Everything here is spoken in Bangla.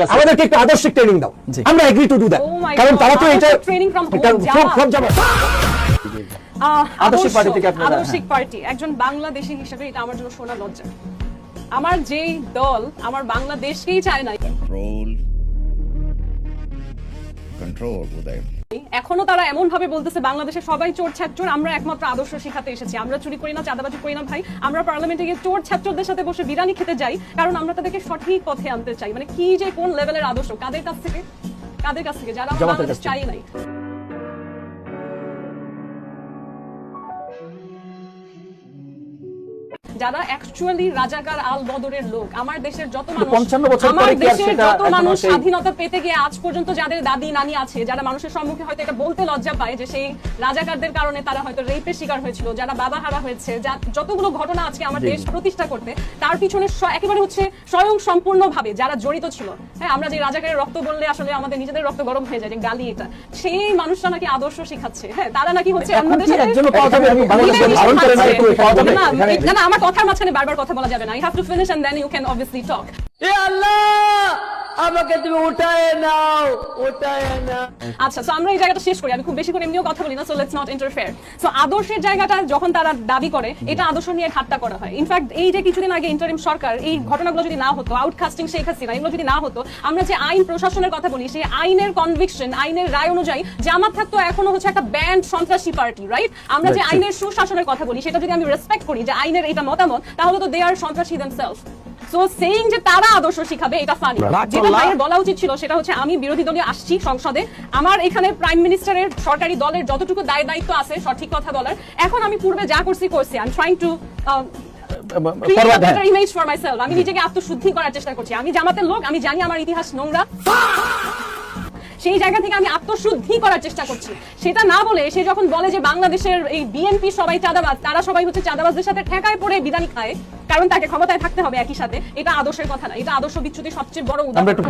আমাদেরকে একটু আদর্শিক ট্রেনিং দাও, আমরা এগ্রি টু ডু দ্যাট। কারণ তারা তো এটা ট্রেনিং ফ্রম আদর্শিক পার্টি থেকে আপনারা আদর্শিক পার্টি একজন বাংলাদেশী হিসেবে এটা আমার জন্য শোনা লজ্জা। আমার যেই দল আমার বাংলাদেশকেই চায় না, কন্ট্রোল উদয় এখনো তারা এমন ভাবে বলতেছে বাংলাদেশে সবাই চোর ছাত্র, আমরা একমাত্র আদর্শ শিখাতে এসেছি, আমরা চুরি করি না, চাঁদাবাজি করি না ভাই, আমরা পার্লামেন্টে গিয়ে চোর ছাত্রদের সাথে বসে বিরিয়ানি খেতে যাই, কারণ আমরা তাদেরকে সঠিক পথে আনতে চাই। মানে কি যে কোন লেভেলের আদর্শ, কাদের কাছ থেকে যারা বাংলাদেশ চাই নাই। যারা অ্যাকচুয়ালি রাজাকার আল বদরের লোক, আমার দেশের যত মানুষ স্বাধীনতা পেতে গিয়ে আজ পর্যন্ত যাদের দাদি নানি আছে, যারা মানুষের সম্মুখে হয়তো এটা বলতে লজ্জা পায় যে সেই রাজাকারদের কারণে তারা হয়তো রেপের শিকার হয়েছিল, যারা বাবা হারা হয়েছে, যতগুলো ঘটনা আজকে আমার দেশ প্রতিষ্ঠা করতে তার পিছনে একেবারে হচ্ছে স্বয়ং সম্পূর্ণভাবে যারা জড়িত ছিল। হ্যাঁ, আমরা যে রাজাকারের রক্ত বললে আসলে আমাদের নিজেদের রক্ত গরম হয়ে যায়, যে গালি এটা, সেই মানুষরা নাকি আদর্শ শিখাচ্ছে। হ্যাঁ, তারা নাকি হচ্ছে অন্যদের সাথে না, আমার কথার মাঝখানে বারবার কথা বলা যাবে না। I have to finish and then you can obviously talk. এ আল্লাহ, আমাকে তুমি উঠায় নাও। আচ্ছা, সো আমরা এই জায়গাটা শেষ করি। আমি খুব বেশি করে এমনিও কথা বলি না, so let's not interfere. So আদর্শের জায়গাটা যখন তারা দাবি করে, এটা আদর্শ নিয়ে ঠাট্টা করা হয়। ইনফ্যাক্ট এই যে কিছুদিন আগে ইন্টারিম সরকার, এই ঘটনাগুলো যদি না হতো, আউটকাস্টিং শেখ হাসিনা, এগুলো যদি না হতো, আমরা যে আইন প্রশাসনের কথা বলি, সেই আইনের কনভিকশন, আইনের রায় অনুযায়ী জামাত থাকতো এখনো হচ্ছে একটা ব্যান্ড সন্ত্রাসী পার্টি, রাইট? আমরা যে আইনের সুশাসনের কথা বলি, সেটা যদি আমি রেসপেক্ট করি যে আইনের এটা মতামত, তাহলে তো দে আর সন্ত্রাসী দেমসেলফ। সো সেইং যে তারা আদর্শ শিখাবে, এটা ফানি। যেটা ভাইয়ের বলা উচিত ছিল সেটা হচ্ছে, আমি বিরোধী দলে আসছি সংসদে, আমার এখানে প্রাইম মিনিস্টারের সরকারি দলের যতটুকু দায়িত্ব আছে সঠিক কথা বলার, এখন আমি পূর্বে যা করছি I am trying to image for myself. আমি নিজেকে আত্মশুদ্ধি করার চেষ্টা করছি। আমি জামাতের লোক, আমি জানি আমার ইতিহাস নোংরা, সেই জায়গা থেকে আমি আত্মশুদ্ধি করার চেষ্টা করছি। সেটা না বলে সে যখন বলে যে বাংলাদেশের এই বিএনপি সবাই চাঁদাবাজ, তারা সবাই হচ্ছে চাঁদাবাজদের সাথে ঠেকায় পড়ে বিরিয়ানি খায়, কারণ তাকে ক্ষমতায় থাকতে হবে একই সাথে, এটা আদর্শের কথা না, এটা আদর্শ বিচ্যুতির সবচেয়ে বড় উদাহরণ।